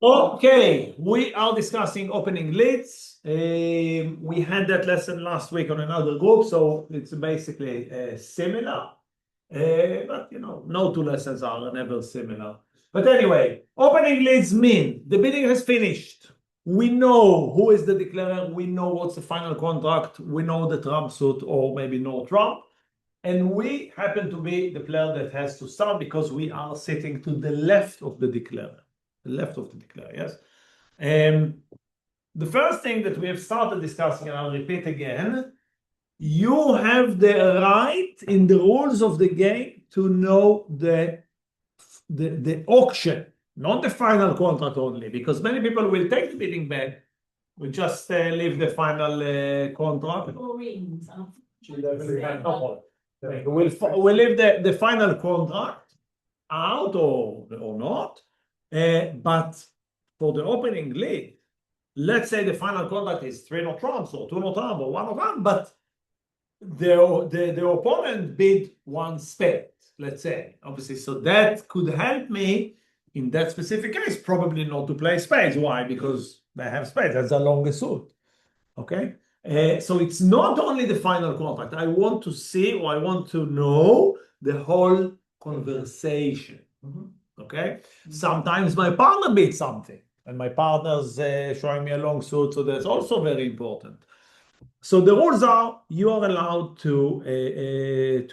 Okay, we are discussing opening leads. We had that lesson last week on another group, so it's basically similar. But no two lessons are never similar. But anyway, opening leads mean the bidding has finished. We know who is the declarer. We know what's the final contract. We know the trump suit or maybe no trump. And we happen to be the player that has to start because we are sitting to the left of the declarer. The left of the declarer, yes. The first thing that we have started discussing, and I'll repeat again, you have the right in the rules of the game to know the auction, not the final contract only, because many people will take the bidding back. We just leave the final contract. We'll leave the final contract out or not. But for the opening lead, let's say the final contract is 3 no trumps or 2 no trump or 1 no trump, but the opponent bid 1 spade, let's say, obviously. So that could help me in that specific case, probably not to play spades. Why? Because they have spades. That's a longer suit. Okay. So it's not only the final contract. I want to see or I want to know the whole conversation. Okay. Sometimes my partner bids something and my partner's showing me a long suit. So that's also very important. So the rules are you are allowed to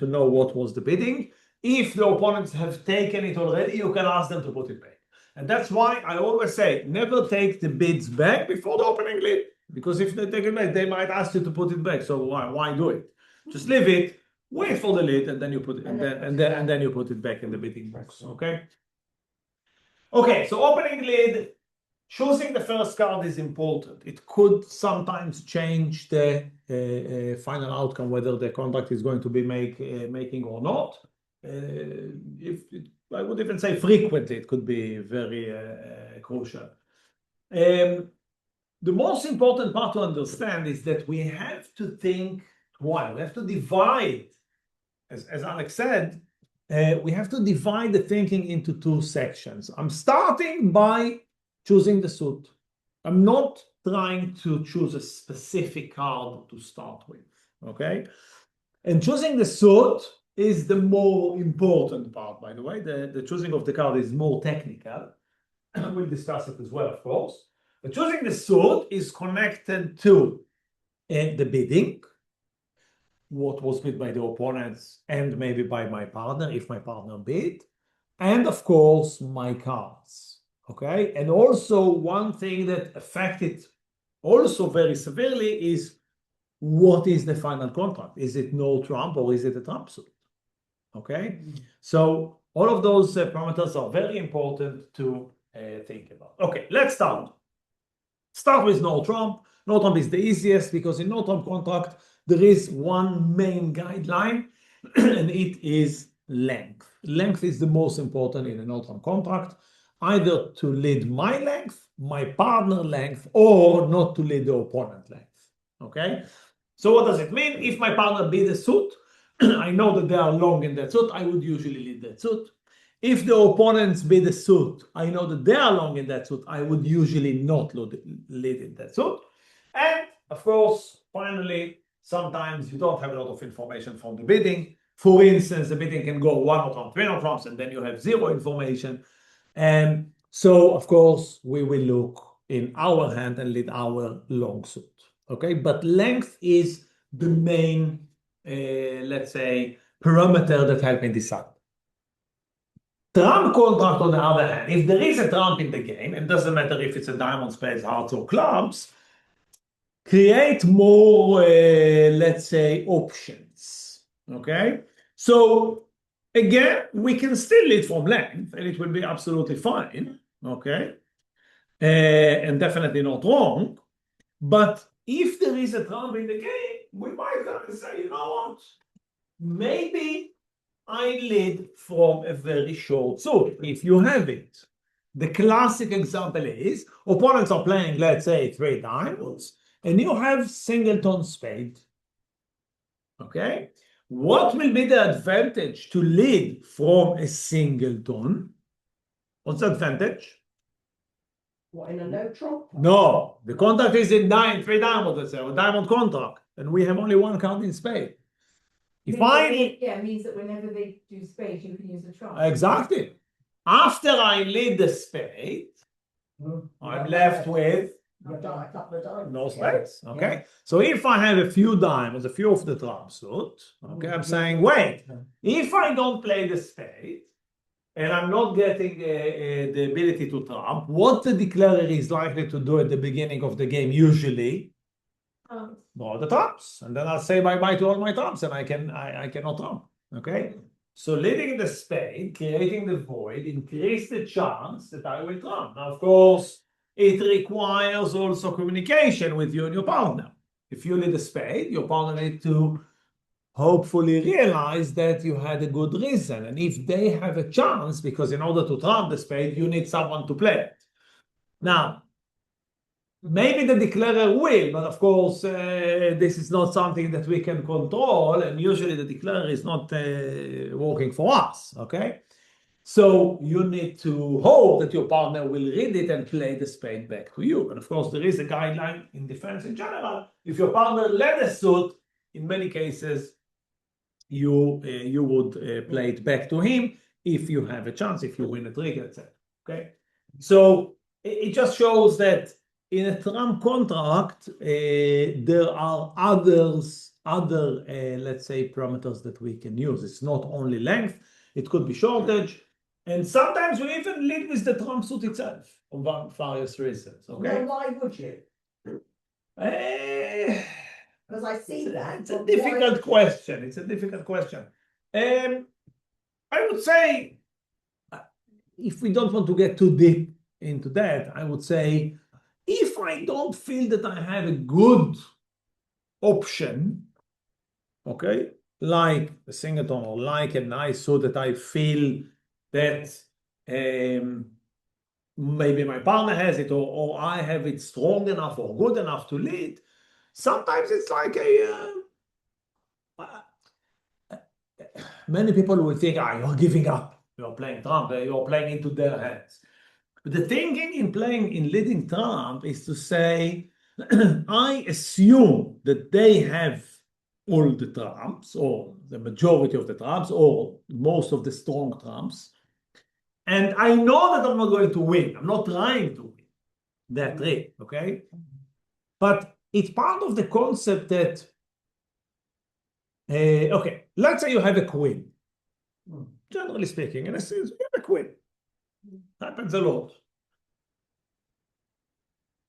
know what was the bidding. If the opponents have taken it already, you can ask them to put it back. And that's why I always say never take the bids back before the opening lead. Because if they take it back, they might ask you to put it back. So why do it? Just leave it, wait for the lead, and then you put it, and then you put it back in the bidding box. Okay. Okay. So opening lead, choosing the first card is important. It could sometimes change the final outcome, whether the contract is going to be making or not. I would even say frequently, it could be very crucial. The most important part to understand is that we have to think twice. We have to divide, as Alex said, we have to divide the thinking into 2 sections. I'm starting by choosing the suit. I'm not trying to choose a specific card to start with, okay? And choosing the suit is the more important part, by the way. The choosing of the card is more technical. We'll discuss it as well, of course. But choosing the suit is connected to the bidding, what was bid by the opponents and maybe by my partner, if my partner bid, and of course, my cards, okay? And also one thing that affected also very severely is what is the final contract? Is it no trump or is it a trump suit? Okay, so all of those parameters are very important to think about. Okay, let's start. Start with no trump. No trump is the easiest because in no trump contract, there is one main guideline and it is length. Length is the most important in a no trump contract, either to lead my length, my partner length, or not to lead the opponent length. Okay, so what does it mean? If my partner bid a suit, I know that they are long in that suit, I would usually lead that suit. If the opponents bid a suit, I know that they are long in that suit, I would usually not lead in that suit. And of course, finally, sometimes you don't have a lot of information from the bidding. For instance, the bidding can go 1 no trump, 3 no trumps, and then you have 0 information. And so, of course, we will look in our hand and lead our long suit. Okay, but length is the main, let's say, parameter that help me decide. Trump contract, on the other hand, if there is a trump in the game, it doesn't matter if it's a diamond, spades, hearts, or clubs, create more, let's say, options. Okay, so again, we can still lead from length, and it will be absolutely fine. Okay, and definitely not wrong. But if there is a trump in the game, we might have to say, you know what? Maybe I lead from a very short suit, if you have it. The classic example is opponents are playing, let's say, 3 diamonds, and you have singleton spade. Okay? What will be the advantage to lead from a singleton? What's the advantage? What, in a no trump? No, the contract is in three diamonds, let's say, or diamond contract, and we have only one card in spade. If it means that whenever they do spade, you can use the trump. Exactly. After I lead the spade, I'm left with no spades. Okay. Yeah. So if I have a few diamonds, a few of the trump suit, okay, I'm saying, wait, if I don't play the spade and I'm not getting the ability to trump, what the declarer is likely to do at the beginning of the game usually? Draw the trumps, and then I'll say bye-bye to all my trumps, and I cannot trump. Okay. So leading the spade, creating the void, increase the chance that I will trump. Now, of course, it requires also communication with you and your partner. If you lead the spade, your partner needs to hopefully realize that you had a good reason. And if they have a chance, because in order to trump the spade, you need someone to play it. Now, maybe the declarer will, but of course, this is not something that we can control, and usually the declarer is not working for us, okay? So you need to hope that your partner will read it and play the spade back to you. And of course, there is a guideline in defense in general. If your partner led a suit, in many cases, you would play it back to him if you have a chance, if you win a trick, etc. Okay? So it just shows that in a trump contract, there are other, let's say, parameters that we can use. It's not only length, it could be shortage, and sometimes we even lead with the trump suit itself for various reasons. Okay? Well, why would you? Because I see that. It's a difficult question. It's a difficult question. I would say, if we don't want to get too deep into that, I would say, if I don't feel that I have a good option, okay, like a singleton or like a nice suit that I feel that maybe my partner has it or I have it strong enough or good enough to lead, sometimes it's like many people will think, you're giving up, you're playing trump, you're playing into their hands. But the thinking in playing in leading trump is to say, I assume that they have all the trumps or the majority of the trumps or most of the strong trumps. And I know that I'm not going to win. I'm not trying to win that trick, okay? But it's part of the concept that, okay, let's say you have a queen. Generally speaking, in a sense, you have a queen. Happens a lot.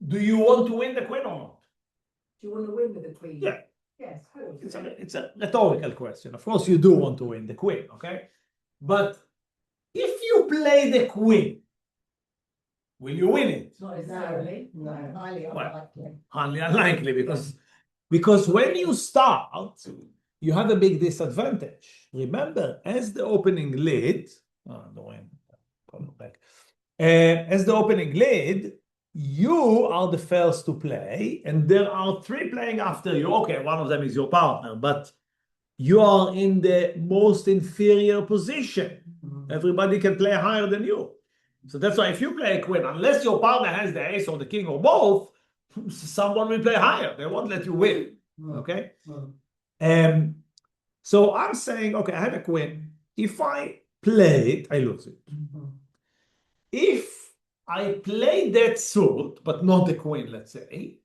Do you want to win the queen or not? Do you want to win with the queen? Yeah. Yes, of course. It's a rhetorical question. Of course, you do want to win the queen, okay? But if you play the queen, will you win it? Not necessarily. No, highly unlikely. Highly unlikely, because when you start, you have a big disadvantage. Remember, as the opening lead, as the opening lead, you are the first to play, and there are three playing after you. Okay, one of them is your partner, but you are in the most inferior position. Everybody can play higher than you. So that's why if you play a queen, unless your partner has the ace or the king or both, someone will play higher. They won't let you win. Okay? So I'm saying, okay, I have a queen. If I play it, I lose it. If I play that suit, but not the queen, let's say,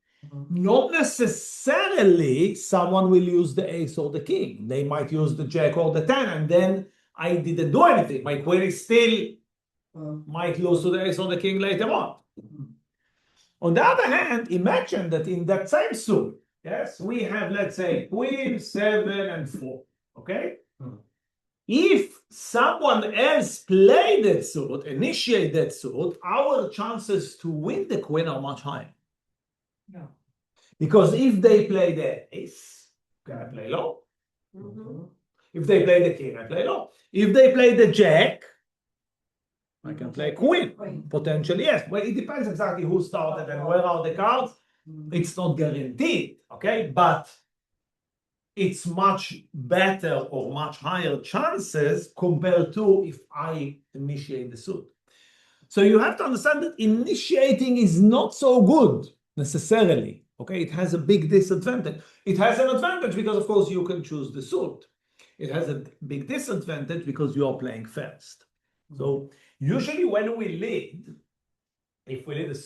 not necessarily someone will use the ace or the king. They might use the jack or the 10, and then I didn't do anything. My queen is still might lose to the ace or the king later on. On the other hand, imagine that in that same suit, yes, we have, let's say, queen, 7, and 4, okay? If someone else played that suit, initiate that suit, our chances to win the queen are much higher. Yeah. Because if they play the ace, can I play low? If they play the king, I play low. If they play the jack, I can play queen. Potentially, yes. But it depends exactly who started and where are the cards. It's not guaranteed, okay? But it's much better or much higher chances compared to if I initiate the suit. So you have to understand that initiating is not so good necessarily. Okay, it has a big disadvantage. It has an advantage because, of course, you can choose the suit. It has a big disadvantage because you are playing first. So usually when we lead, if we lead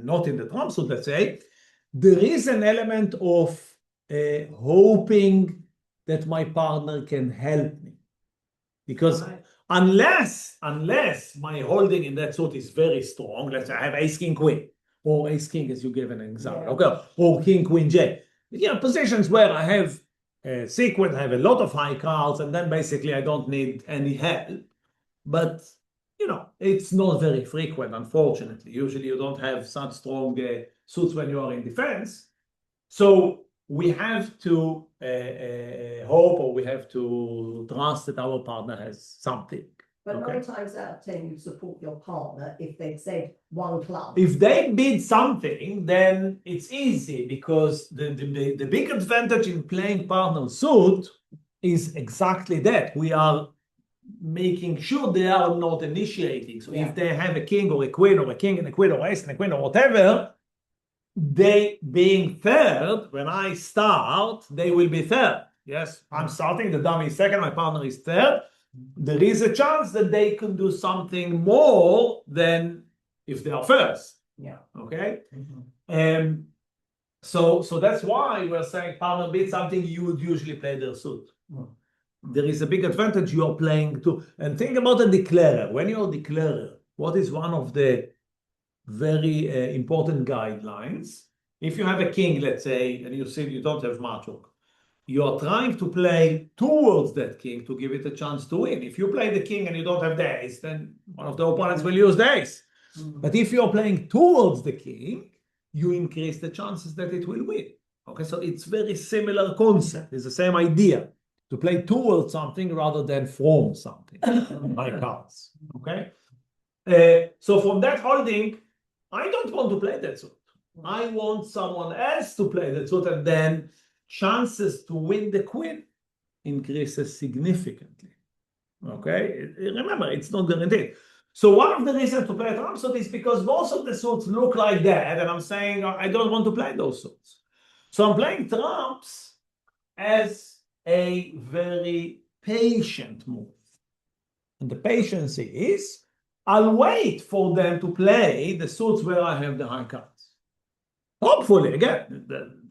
not in the trump suit, let's say, there is an element of hoping that my partner can help me. Because unless my holding in that suit is very strong, let's say I have ace king queen, or ace king as you gave an example, okay, or king queen j. Positions where I have a sequence, I have a lot of high cards, and then basically I don't need any help. But it's not very frequent, unfortunately. Usually you don't have such strong suits when you are in defense. So we have to hope, or we have to trust that our partner has something. But 9 times out of 10, you support your partner if they've said one club. If they bid something, then it's easy, because the big advantage in playing partner suit is exactly that. We are making sure they are not initiating. So if they have a king or a queen, or a king and a queen, or ace and a queen, or whatever, they being third, when I start, they will be third. Yes, I'm starting, the dummy is second, my partner is third. There is a chance that they can do something more than if they are first. Yeah. Okay. So that's why we're saying partner bid something, you would usually play their suit. There is a big advantage you are playing too. And think about a declarer. When you're a declarer, what is one of the very important guidelines? If you have a king, let's say, and you see you don't have matchwork, you are trying to play towards that king to give it a chance to win. If you play the king and you don't have the ace, then one of the opponents will use the ace. But if you're playing towards the king, you increase the chances that it will win. Okay, so it's very similar concept. It's the same idea, to play towards something rather than from something, like cards. Okay, so from that holding, I don't want to play that suit. I want someone else to play that suit, and then chances to win the queen increases significantly. Okay, remember, it's not guaranteed. So one of the reasons to play a trump suit is because most of the suits look like that, and I'm saying I don't want to play those suits. So I'm playing trumps as a very patient move. And the patience is, I'll wait for them to play the suits where I have the high cards. Hopefully, again,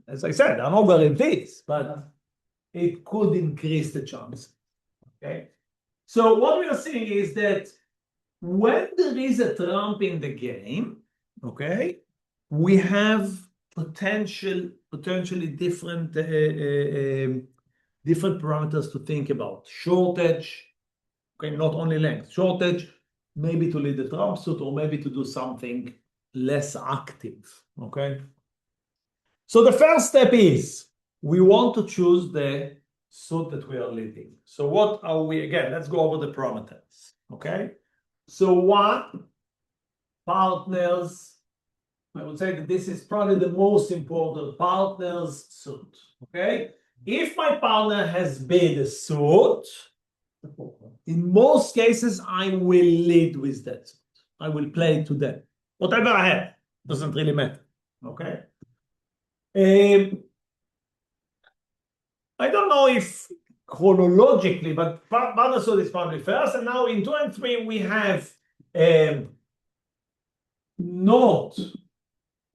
as I said, I'm not guarantees, but it could increase the chance. Okay. So what we are seeing is that when there is a trump in the game, okay, we have potentially different different parameters to think about. Shortage, okay, not only length, shortage, maybe to lead the trump suit, or maybe to do something less active. Okay. So the first step is we want to choose the suit that we are leading. So what are we, again, let's go over the parameters. Okay. So one, partners, I would say that this is probably the most important, partners suit. Okay. If my partner has bid a suit, in most cases, I will lead with that suit. I will play to them. Whatever I have, doesn't really matter. Okay. I don't know if chronologically, but partner suit is probably first. And now in 2 and 3, we have not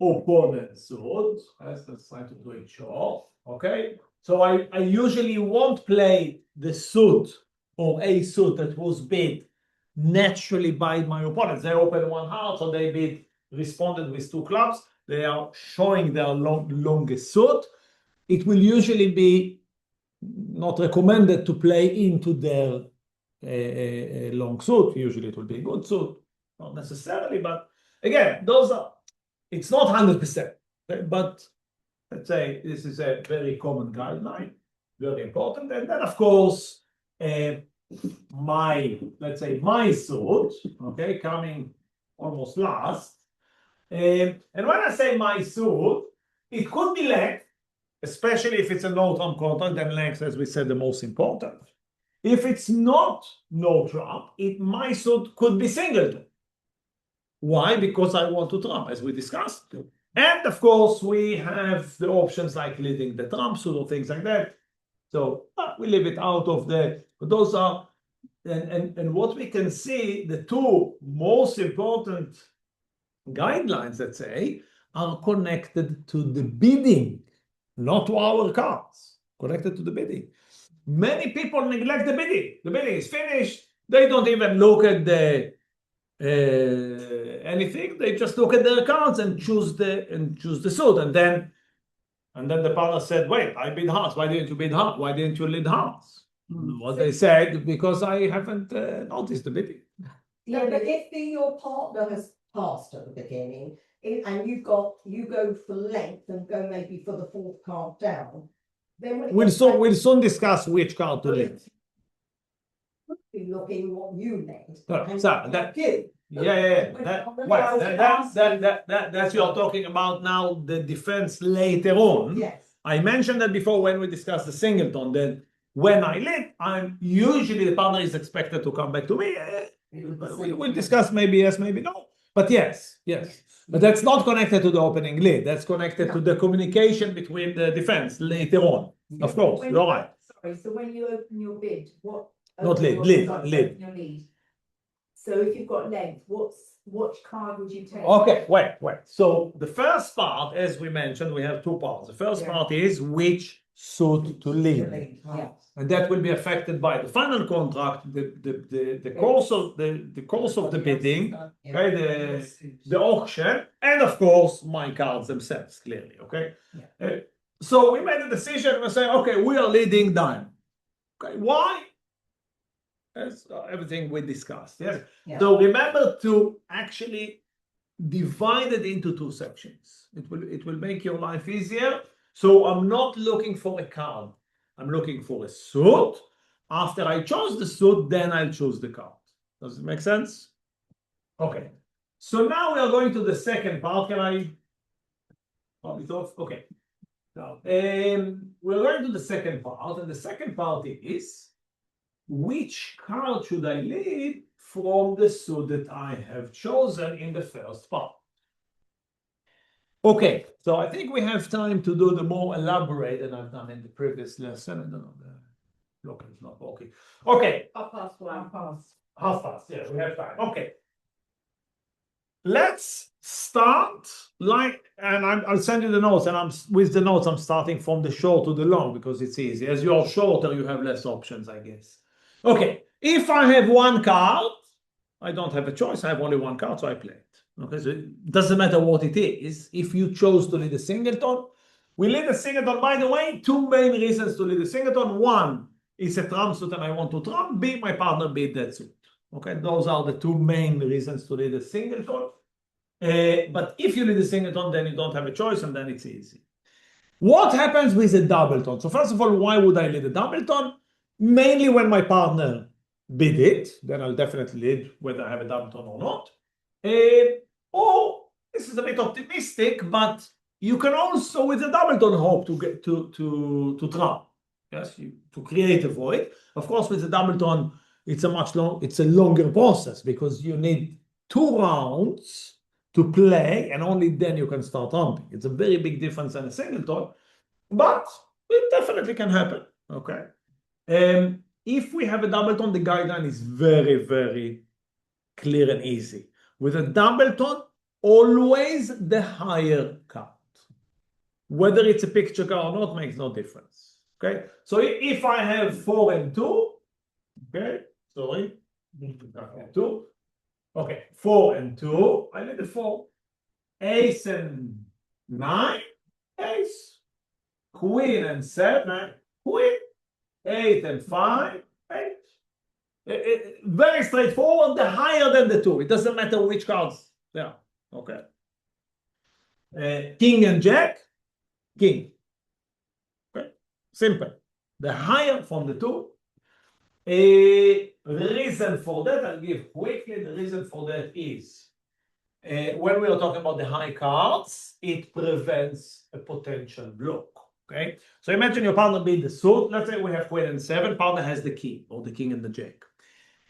opponent suit. Let's try to do it short. Okay. So I usually won't play the suit or a suit that was bid naturally by my opponents. They open one heart, so they bid responded with 2 clubs. They are showing their longest suit. It will usually be not recommended to play into their long suit. Usually it will be a good suit, not necessarily, but again, it's not 100%, but let's say this is a very common guideline, very important. And then of course, my suit, okay, coming almost last. And when I say my suit, it could be length, especially if it's a no-trump contract, then length, as we said, the most important. If it's not no trump, my suit could be singleton. Why? Because I want to trump, as we discussed. And of course, we have the options like leading the trump suit or things like that. So we leave it out of the, but those are, and what we can see, the two most important guidelines, let's say, are connected to the bidding, not to our cards, connected to the bidding. Many people neglect the bidding. The bidding is finished. They don't even look at the anything. They just look at their cards and choose the suit. And then the partner said, "Wait, I bid hearts. Why didn't you bid hearts? Why didn't you lead hearts?" What they said, because I haven't noticed the bidding. Yeah, but if your partner has passed at the beginning, and you go for length and go maybe for the fourth card down, then when it We'll gets soon back- we'll soon discuss which card to lead. be looking what you led. So, and so not that- you. That's you're talking about now the defense later on. Yes. I mentioned that before when we discussed the singleton, that when I lead, I'm usually the partner is expected to come back to me. We'll discuss maybe yes, maybe no. But yes. But that's not connected to the opening lead. That's connected to the communication between the defense later on. Of course, When you're you- right. Sorry, so when you open your bid, what? Not lead, open your- lead, sorry, lead. open your lead. So if you've got length, what card would you take? Okay, wait. So the first part, as we mentioned, we have two parts. The first Yeah. part is which suit to lead. Yeah. And that will be affected by the final contract, the course of the bidding, okay, the auction, and of course my cards themselves, clearly. Okay. So we made a decision. We say, okay, we are leading dime. Okay, why? As everything we discussed. Yes. Yeah. So remember to actually divide it into two sections. It will make your life easier. So I'm not looking for a card. I'm looking for a suit. After I chose the suit, then I'll choose the card. Does it make sense? Okay. So now we are going to the second part. Can I pop it off? Okay. Now, we're going to the second part, and the second part is which card should I lead from the suit that I have chosen in the first part? Okay, so I think we have time to do the more elaborate than I've done in the previous lesson. I don't know, the block is not working. Okay, 1:30. half past, yeah, we have time. Okay. Let's start and I'll send you the notes, and with the notes, I'm starting from the short to the long because it's easy. As you're shorter, you have less options, I guess. Okay, if I have one card, I don't have a choice. I have only one card, so I play it. Okay, so it doesn't matter what it is. If you chose to lead a singleton, we lead a singleton. By the way, two main reasons to lead a singleton. One, it's a trump suit and I want to trump. B, my partner beat that suit. Okay, those are the two main reasons to lead a singleton. But if you lead a singleton, then you don't have a choice, and then it's easy. What happens with a doubleton? So first of all, why would I lead a doubleton? Mainly when my partner bid it, then I'll definitely lead whether I have a doubleton or not. Or this is a bit optimistic, but you can also with a doubleton hope to get to trump. Yes, to create a void. Of course, with a doubleton, it's a longer process because you need 2 rounds to play, and only then you can start trumping. It's a very big difference than a singleton, but it definitely can happen. Okay. If we have a doubleton, the guideline is very, very clear and easy. With a doubleton, always the higher card. Whether it's a picture card or not makes no difference. Okay. So if I have 4 and 2, okay, sorry, 2. Okay, 4 and 2. I need the 4. Ace and 9. Ace. Queen and 7. Queen. 8 and 5. 8. Very straightforward. The higher than the 2. It doesn't matter which cards. Yeah. Okay. King and Jack. King. Okay. Simple. The higher from the 2. A reason for that, I'll give quickly. The reason for that is when we are talking about the high cards, it prevents a potential block. Okay, so imagine your partner beat the suit. Let's say we have queen and 7. Partner has the king or the king and the jack.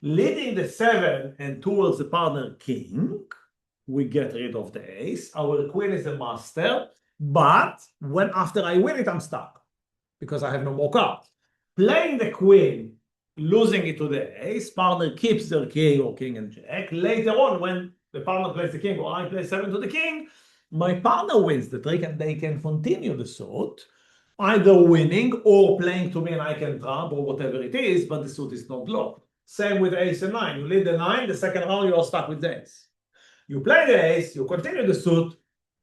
Leading the 7 and towards the partner king, we get rid of the ace. Our queen is a master, but when after I win it, I'm stuck because I have no more cards. Playing the queen, losing it to the ace, partner keeps their king or king and jack. Later on, when the partner plays the king or I play 7 to the king, my partner wins the trick and they can continue the suit, either winning or playing to me and I can trump or whatever it is, but the suit is not locked. Same with ace and 9. You lead the 9, the second round you are stuck with the ace. You play the ace, you continue the suit,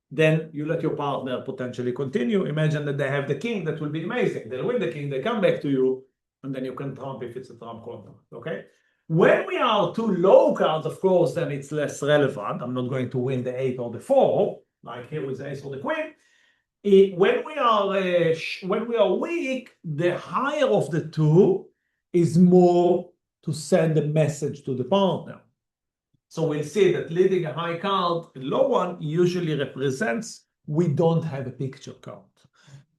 then you let your partner potentially continue. Imagine that they have the king, that will be amazing. They'll win the king, they come back to you, and then you can trump if it's a trump contract, okay? When we are too low cards, of course, then it's less relevant. I'm not going to win the 8 or the 4, like here with the ace or the queen. When we are weak, the higher of the two is more to send a message to the partner. So we'll see that leading a high card, a low one usually represents we don't have a picture card.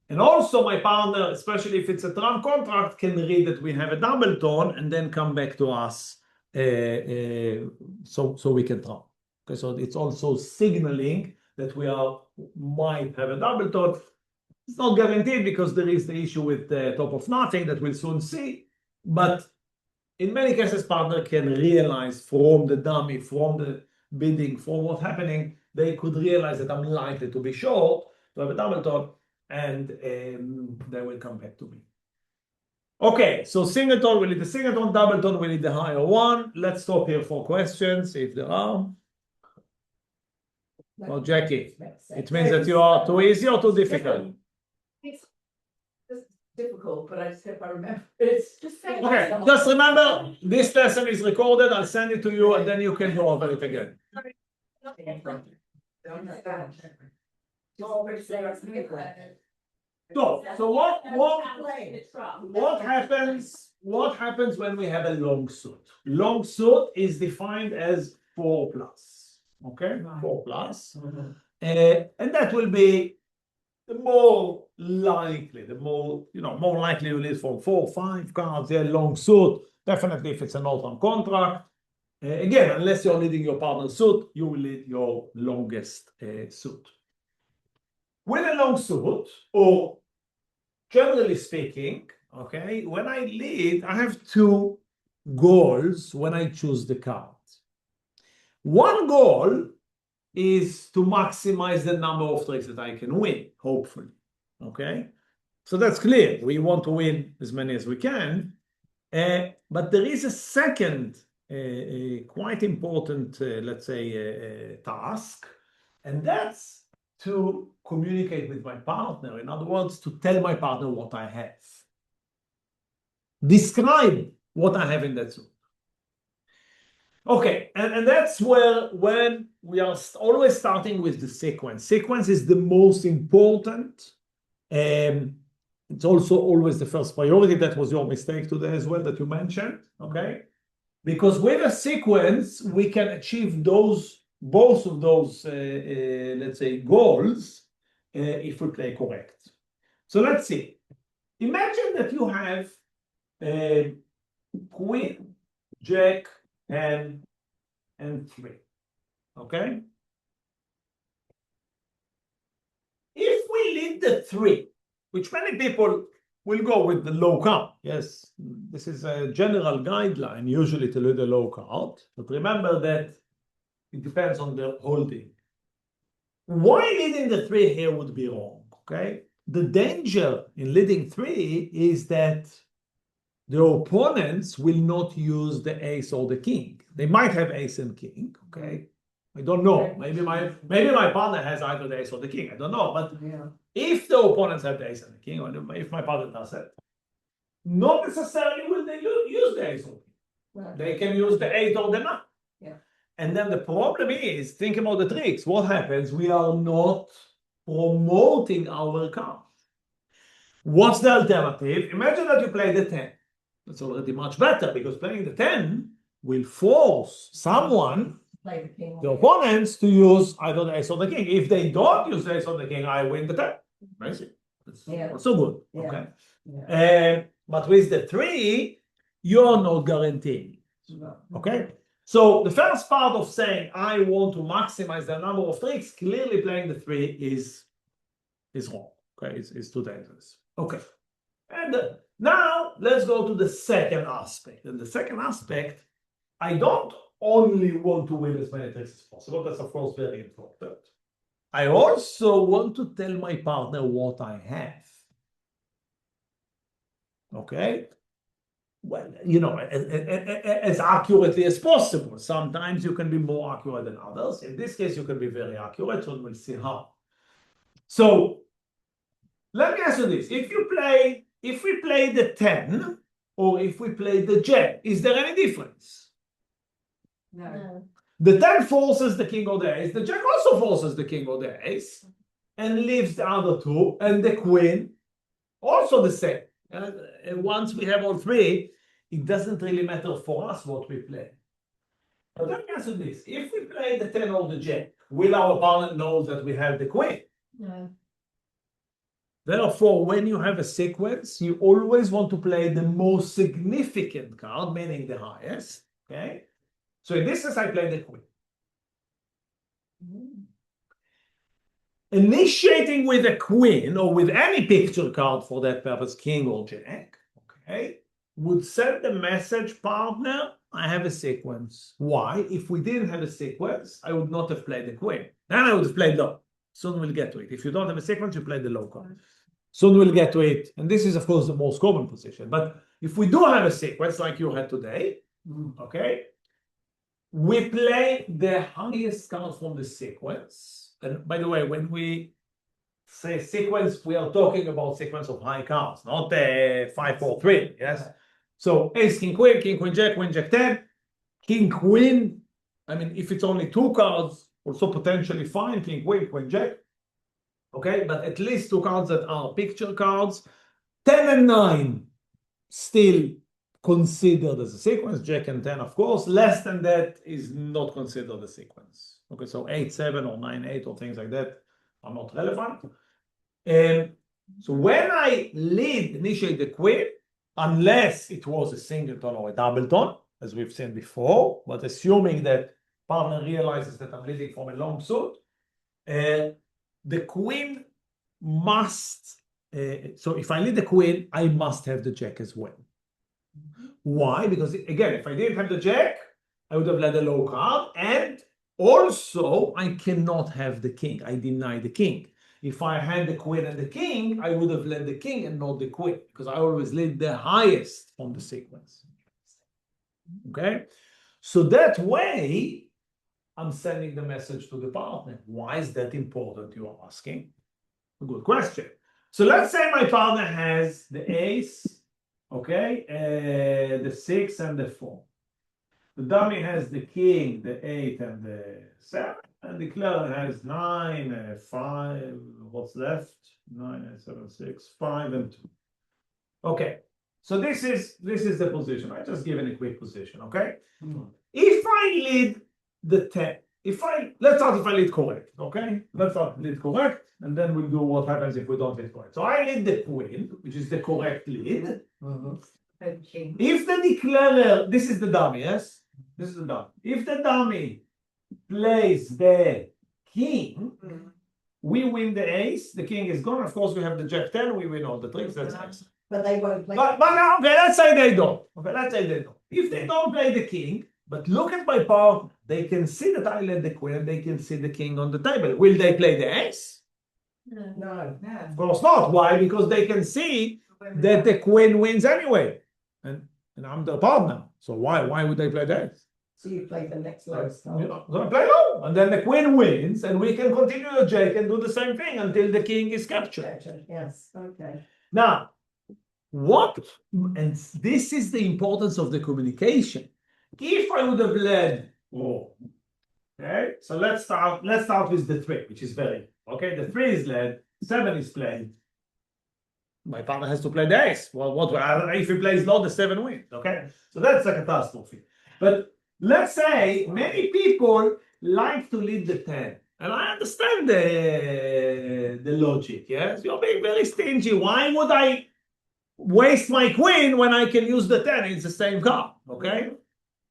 And also my partner, especially if it's a trump contract, can read that we have a double tone and then come back to us so we can trump. Okay, so it's also signaling that we might have a double tone. It's not guaranteed because there is the issue with the top of nothing that we'll soon see. But in many cases, partner can realize from the dummy, from the bidding, from what's happening, they could realize that I'm likely to be short, to have a double tone, and they will come back to me. Okay, so singleton, we need the singleton, double tone, we need the higher one. Let's stop here for questions, if there are. Well, Jackie, it means that you are too easy or too difficult? It's difficult, but I just hope I remember. It's just saying. Okay, just remember, this lesson is recorded. I'll send it to you and then you can go over it again. So what happens when we have a long suit? Long suit is defined as 4 plus. Okay, 4 plus. And that will be the more likely, more likely you lead from 4, 5 cards, yeah, long suit. Definitely if it's an all-term contract. Again, unless you're leading your partner's suit, you will lead your longest suit. With a long suit, or generally speaking, okay, when I lead, I have 2 goals when I choose the cards. One goal is to maximize the number of tricks that I can win, hopefully. Okay, so that's clear. We want to win as many as we can. But there is a second quite important, let's say, task, and that's to communicate with my partner. In other words, to tell my partner what I have. Describe what I have in that suit. Okay, and that's where when we are always starting with the sequence. Sequence is the most important. It's also always the first priority. That was your mistake today as well that you mentioned, okay? Because with a sequence, we can achieve both of those, let's say, goals if we play correct. So let's see. Imagine that you have queen, jack, and 3, okay? If we lead the 3, which many people will go with the low card, yes, this is a general guideline, usually to lead a low card, but remember that it depends on the holding. Why leading the 3 here would be wrong, okay? The danger in leading 3 is that the opponents will not use the ace or the king. They might have ace and king, okay? I don't know. Maybe my partner has either the ace or the king. I don't know. But if the opponents have the ace and the king, or if my partner does it, not necessarily will they use the ace or the king. Right. They can use the 8 or the 9. Yeah. And then the problem is, think about the tricks. What happens? We are not promoting our cards. What's the alternative? Imagine that you play the 10. That's already much better because playing the 10 will force someone, the opponents, to use either the ace or the king. If they don't use the ace or the king, I win the 10. Amazing. That's Yeah. also good. Yeah. Okay. Yeah. But with the 3, you're not guaranteeing. Okay. So the first part of saying I want to maximize the number of tricks, clearly playing the 3 is wrong. Okay, it's too dangerous. Okay. And now let's go to the second aspect. And the second aspect, I don't only want to win as many tricks as possible. That's of course very important. I also want to tell my partner what I have. Okay. Well, as accurately as possible. Sometimes you can be more accurate than others. In this case, you can be very accurate, so we'll see how. So let me ask you this. If we play the 10, or if we play the jack, is there any difference? No. The 10 forces the king or the ace. The jack also forces the king or the ace and leaves the other 2, and the queen also the same. And once we have all 3, it doesn't really matter for us what we play. But let me answer this. If we play the 10 or the jack, will our opponent know that we have the queen? No. Therefore, when you have a sequence, you always want to play the most significant card, meaning the highest. Okay? So in this case, I play the queen. Initiating with a queen, or with any picture card for that purpose, king or jack, okay, would send the message, partner, I have a sequence. Why? If we didn't have a sequence, I would not have played the queen. Then I would have played low. Soon we'll get to it. If you don't have a sequence, you play the low card. Soon we'll get to it. And this is, of course, the most common position. But if we do have a sequence like you had today, okay, we play the highest card from the sequence. And by the way, when we say sequence, we are talking about sequence of high cards, not 5, 4, 3. Yes. So ace, king, queen, jack, 10, king, queen. I mean, if it's only 2 cards, also potentially fine, king, queen, jack. Okay, but at least 2 cards that are picture cards. 10 and 9 still considered as a sequence. Jack and 10, of course. Less than that is not considered a sequence. Okay, so 8, 7 or 9, 8 or things like that are not relevant. And so when I initiate the queen, unless it was a singleton or a doubleton, as we've seen before, but assuming that partner realizes that I'm leading from a long suit, the queen must, so if I lead the queen, I must have the jack as well. Why? Because again, if I didn't have the jack, I would have led a low card, and also I cannot have the king. I deny the king. If I had the queen and the king, I would have led the king and not the queen, because I always lead the highest from the sequence. Okay? So that way, I'm sending the message to the partner. Why is that important, you are asking? A good question. So let's say my partner has the ace, okay, the 6 and the 4. The dummy has the king, the 8 and the 7, and the declarer has 9, 5, what's left? 9, 8, 7, 6, 5, and 2. Okay, so this is the position. I just given a quick position, okay? If I lead the 10, let's start if I lead correct, okay? Let's start lead correct, and then we'll do what happens if we don't lead correct. So I lead the queen, which is the correct lead. Okay. If the declarer, this is the dummy, yes? This is the dummy. If the dummy plays the king, we win the ace, the king is gone. Of course, we have the jack 10, we win all the tricks, that's excellent. But they won't play. But now, okay, let's say they don't. Okay, let's say they don't. If they don't play the king, but look at my partner, they can see that I led the queen, and they can see the king on the table. Will they play the ace? No. Of course not. Why? Because they can see that the queen wins anyway. And I'm the partner. So why would they play the ace? So you play the next lowest card. So I play low. And then the queen wins, and we can continue the jack and do the same thing until the king is captured. Yes, okay. Now, and this is the importance of the communication. If I would have led, okay, so let's start with the 3, which is very, okay, the 3 is led, 7 is played. My partner has to play the ace. Well, if he plays low, the 7 wins, okay? So that's a catastrophe. But let's say many people like to lead the 10. And I understand the logic, yes? You're being very stingy. Why would I waste my queen when I can use the 10? It's the same card, okay?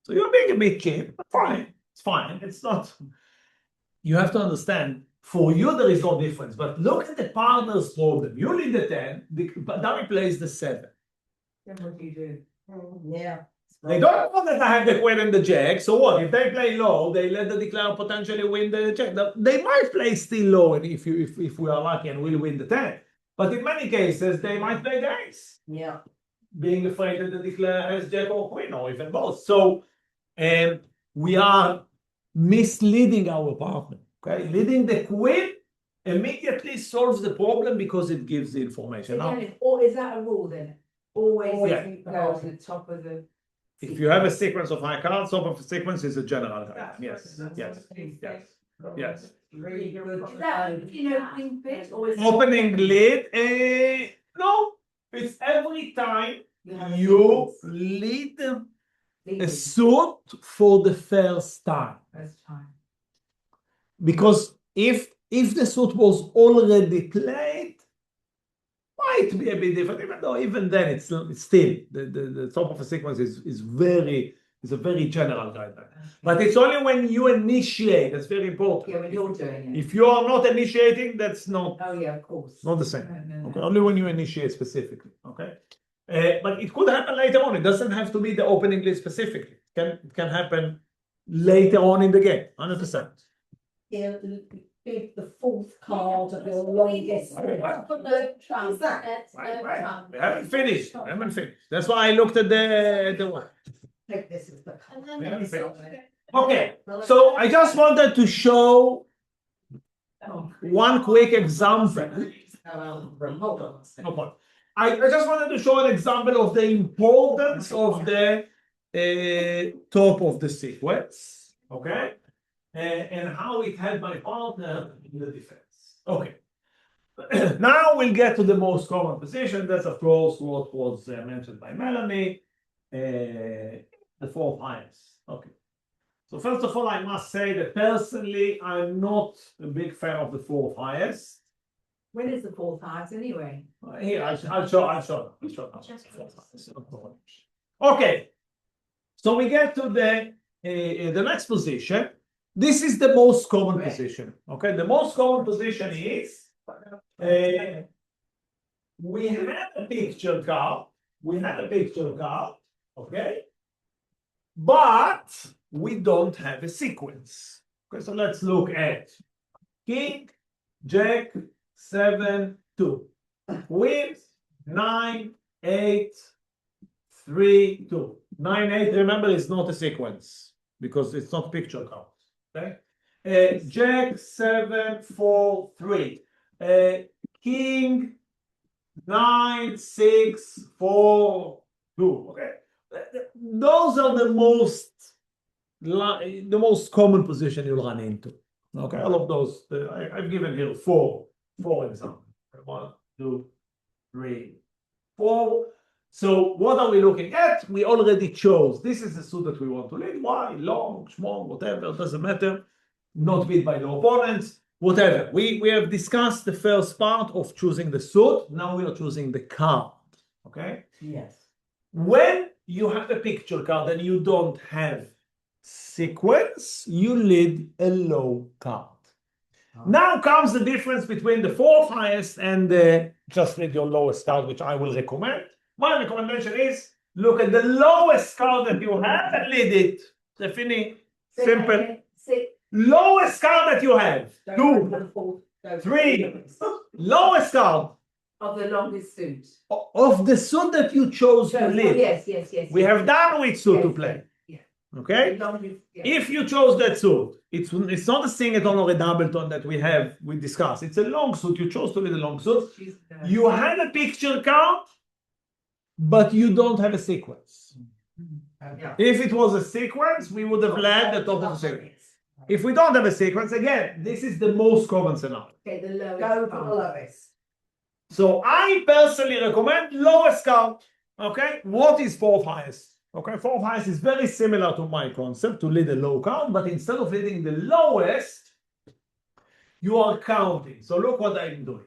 So you're being a bit cheap. Fine, it's fine. It's not. You have to understand, for you, there is no difference. But look at the partner's problem. You lead the 10, but Dari plays the 7. Then what do you do? Yeah. They don't know that I have the queen and the jack. So what? If they play low, they let the declare potentially win the jack. They might play still low, and if we are lucky and we'll win the 10. But in many cases, they might play the ace, Yeah. being afraid that the declare has jack or queen or even both. So we are misleading our partner. Okay, leading the queen immediately solves the problem because it gives the information. Now, Or is that a rule then? Always Yeah. go to the top of the. if you have a sequence of high cards, top of the sequence is a general guide. Yes, yes, yes, yes. Really good. Is that, in bit or is it- Opening lid, no, it's every time You have a you sequence. lead a Leading suit for the first time. first time. Because if the suit was already played, might be a bit different, even though even then it's still the top of a sequence is a very general guideline. But it's only when you initiate, that's very important. Yeah, when you're doing it. If you are not initiating, that's not Oh, yeah, of course. the same. No. Okay, only when you initiate specifically. Okay, but it could happen later on. It doesn't have to be the opening list specifically. It can happen later on in the game. 100%. Yeah, give the fourth card of your longest. Right. We haven't finished. That's why I looked at the one. Take this as the card. We haven't finished. Okay, so I just wanted to show one quick example. Hold on. No point. I just wanted to show an example of the importance of the top of the sequence, okay, and how it helped my partner in the defense. Okay. Now we'll get to the most common position. That's of course what was mentioned by Melanie, the fourth highest. Okay. So first of all, I must say that personally, I'm not a big fan of the fourth highest. When is the fourth highest anyway? Here, I'll show. Okay, so we get to the next position. This is the most common Right. position. Okay, the most common position is we have a picture card. Okay, but we don't have a sequence. Okay, so let's look at King, Jack, 7, 2. Queen, 9, 8, 3, 2. 9, 8, remember, is not a sequence because it's not picture count. Okay? Jack, 7, 4, 3. King, 9, 6, 4, 2. Okay? Those are the most common position you'll run into. Okay, all of those. I've given here four examples. 1, 2, 3, 4. So what are we looking at? We already chose. This is the suit that we want to lead. Why? Long, small, whatever, doesn't matter. Not beat by the opponents, whatever. We have discussed the first part of choosing the suit. Now we are choosing the card. Okay? Yes. When you have a picture card and you don't have sequence, you lead a low card. Now comes the difference between the fourth highest and the just lead your lowest card, which I will recommend. My recommendation is look at the lowest card that you have and lead it. C'est fini. Simple. Lowest card that you have. 2, 3. Lowest card Of the longest suit. of the suit that you chose to lead. Yes. We have done which suit to Yes, play. yeah. Okay? The longest, yeah. If you chose that suit, it's not a singleton or a doubleton that we discussed. It's a long suit. You chose to lead a long suit. You have a picture card, but you don't have a sequence. Yeah. If it was a sequence, we would have led the top of the sequence. If we don't have a sequence, again, this is the most common scenario. Okay, the lowest. Go for card. the lowest. So I personally recommend lowest card. Okay, what is fourth highest? Okay, fourth highest is very similar to my concept to lead a low card, but instead of leading the lowest, you are counting. So look what I'm doing.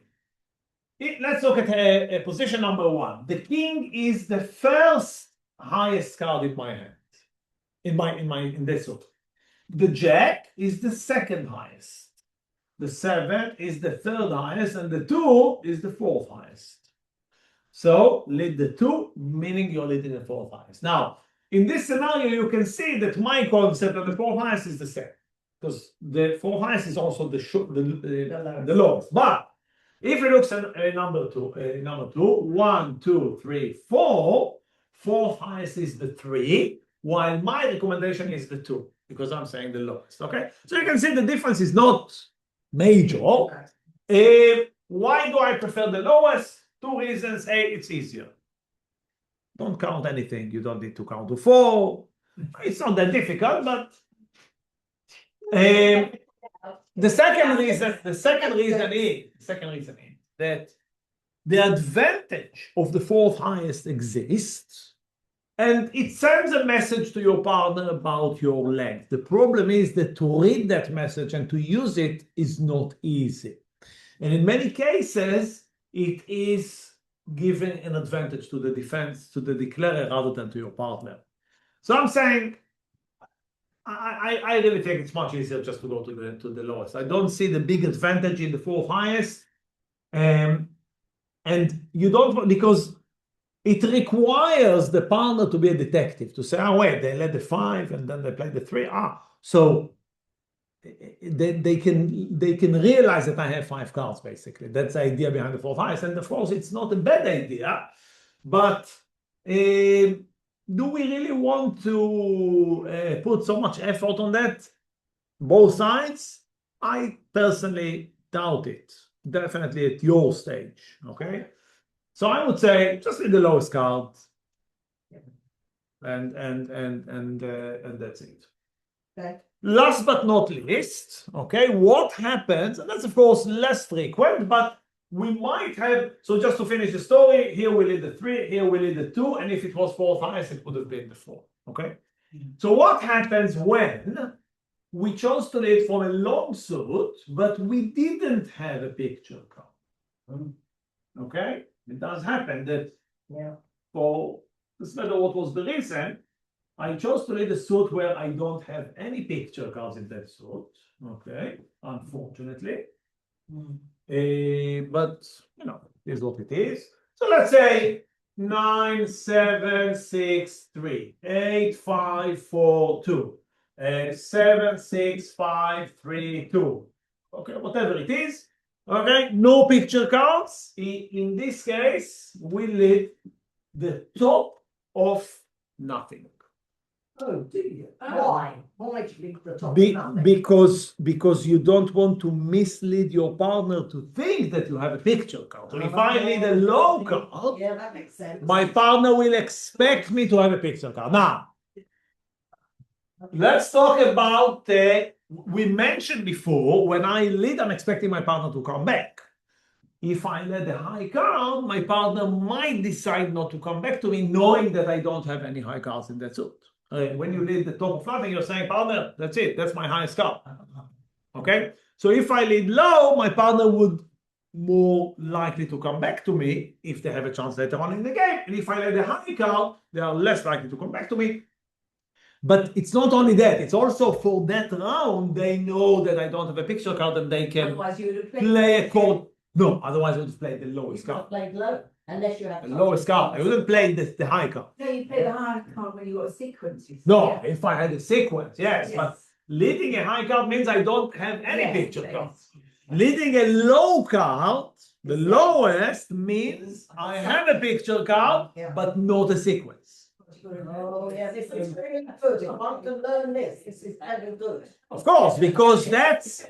Let's look at a position number one. The king is the first highest card in my hand, in this suit. The jack is the second highest. The 7 is the third highest, and the 2 is the fourth highest. So lead the 2, meaning you're leading the fourth highest. Now, in this scenario, you can see that my concept of the fourth highest is the same, because the fourth highest is also the lowest. But if it looks at number two, 1, 2, 3, 4, fourth highest is the 3, while my recommendation is the 2, because I'm saying the lowest. Okay, so you can see the difference is not major. Why do I prefer the lowest? 2 reasons. A, it's easier. Don't count anything. You don't need to count to 4. It's not that difficult, but the second reason is that the advantage of the fourth highest exists, and it sends a message to your partner about your length. The problem is that to read that message and to use it is not easy. And in many cases, it is giving an advantage to the defense, to the declarer, rather than to your partner. So I'm saying, I really think it's much easier just to go to the lowest. I don't see the big advantage in the fourth highest. And you don't, because it requires the partner to be a detective, to say, oh, wait, they led the 5 and then they played the 3. So they can realize that I have 5 cards, basically. That's the idea behind the fourth highest. And of course, it's not a bad idea, but do we really want to put so much effort on that? Both sides? I personally doubt it. Definitely at your stage, okay? So I would say just lead the lowest card, and that's it. Okay. Last but not least, okay, what happens, and that's of course less frequent, but we might have, so just to finish the story, here we lead the 3, here we lead the 2, and if it was fourth highest, it would have been the 4, okay? So what happens when we chose to lead from a long suit, but we didn't have a picture card? Okay? It does happen that, for this matter, what was the reason? I chose to lead a suit where I don't have any picture cards in that suit. Okay, unfortunately. But you know, it is what it is. So let's say 9, 7, 6, 3, 8, 5, 4, 2, 7, 6, 5, 3, 2. Okay, whatever it is. Okay, no picture cards. In this case, we lead the top of nothing. Oh, do you? Why? Why do you leave the top? Because you don't want to mislead your partner to think that you have a picture card. So if I lead a low card, yeah, that makes sense. My partner will expect me to have a picture card. Now, let's talk about, we mentioned before, when I lead, I'm expecting my partner to come back. If I let a high card, my partner might decide not to come back to me, knowing that I don't have any high cards in that suit. When you lead the top of nothing, you're saying, partner, that's it, that's my highest card. Okay? So if I lead low, my partner would more likely to come back to me if they have a chance later on in the game. And if I lead a high card, they are less likely to come back to me. But it's not only that, it's also for that round, they know that I don't have a picture card and they can play a card. No, otherwise I would have played the lowest card. Played low, unless you have the lowest card. I wouldn't play the high card. No, you play the high card when you got a sequence. No, if I had a sequence, yes. But leading a high card means I don't have any picture cards. Leading a low card, the lowest, means I have a picture card, but not a sequence. Oh, yeah, this is very good. I want to learn this. This is very good. Of course, because that's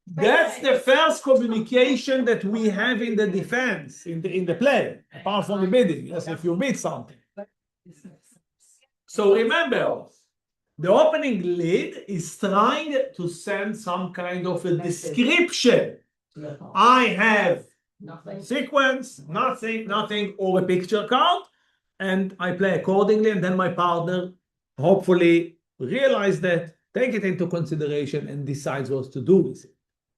the first communication that we have in the defense, in the play, apart from the bidding. Yes, if you bid something. So remember, the opening lead is trying to send some kind of a description. I have sequence, nothing, or a picture card, and I play accordingly, and then my partner hopefully realize that, take it into consideration, and decides what to do with it.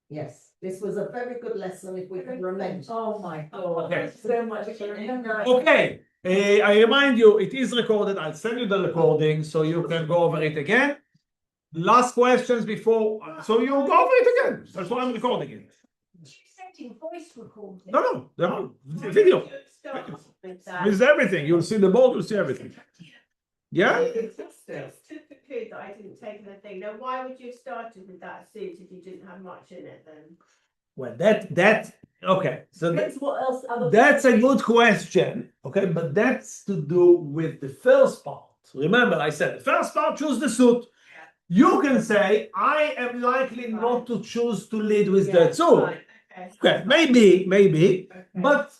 Yes. This was a very good lesson if we can remember. Oh my God. Okay. So much. Okay, I remind you, it is recorded. I'll send you the recording so you can go over it again. Last questions before, so you go over it again. That's why I'm recording it. Sending voice recording. No, video. With everything. You'll see the board, you'll see everything. Yeah? It's typically that I didn't take anything. Now, why would you have started with that suit if you didn't have much in it then? Well, okay. So Depends what else other. that's a good question. Okay, but that's to do with the first part. Remember, I said the first part, choose the suit. You can say, I am likely not to choose to lead with that suit. Fine, Okay, maybe, Okay, but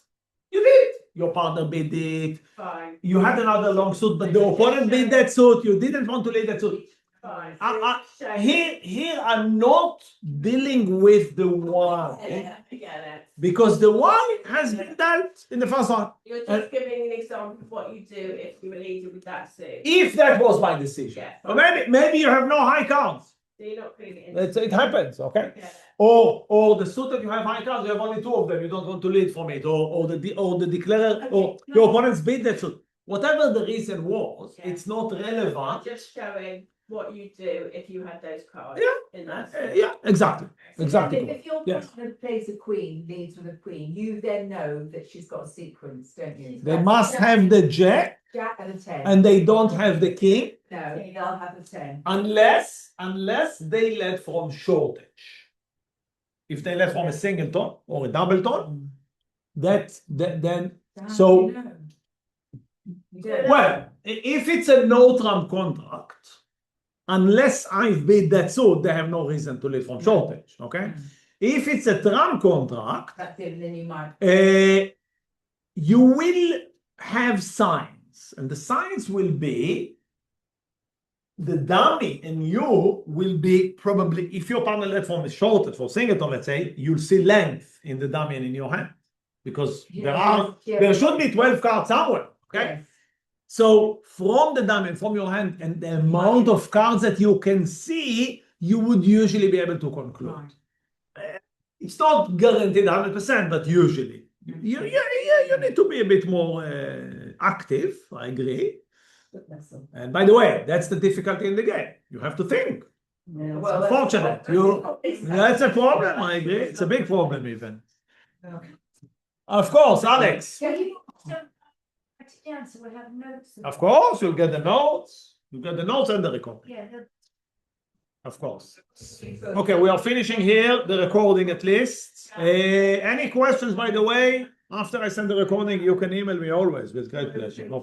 you did. Your partner bid it. fine, You had another long suit, but the opponent bid that suit. You didn't want to lead that suit. fine. Here I'm not dealing with the why, I get it. because the why has been dealt in the first one. You're just giving an example of what you do if you were leading with that suit. If that was my decision, Yeah. or maybe you have no high cards. So you're not putting it in. It happens, okay? Yeah. Or the suit that you have high cards, you have only two of them. You don't want to lead from it, or the declarer, or your opponent's bid that suit. Whatever the reason was, Yeah. it's not relevant. Just showing what you do if you had those cards. Yeah. In that. Yeah, exactly. Exactly. If your Yes. partner plays a queen, leads with a queen, you then know that she's got a sequence, don't you? They must have the jack, Jack and a 10. and they don't have the king, No, they'll have a 10. unless they led from shortage. If they led from a singleton or a doubleton, then How so do you know? You don't know. well, if it's a no trump contract, unless I've bid that suit, they have no reason to lead from shortage. Okay, Mm. if it's a trump contract, That's it, then you might. you will have signs, and the signs will be the dummy and you will be probably, if your partner led from a shortage for singleton, let's say, you'll see length in the dummy and in your hand, because there should be 12 cards somewhere. Okay, Yes. so from the dummy and from your hand and the amount of cards that you can see, you would usually be able to conclude. Right. It's not guaranteed 100%, but usually. You need to be a bit more active, I agree. Good lesson. And by the way, that's the difficulty in the game. You have to think. Yeah, It's well, unfortunate. That's a problem, I agree. It's a big problem even. Of course, Alex. Yeah, you yeah, so we'll have notes. Of course, you'll get the notes. You'll get the notes and the recording. Yeah, Of course. Okay, we are finishing here, the recording at least. Any questions, by the way? After I send the recording, you can email me always with great pleasure. No.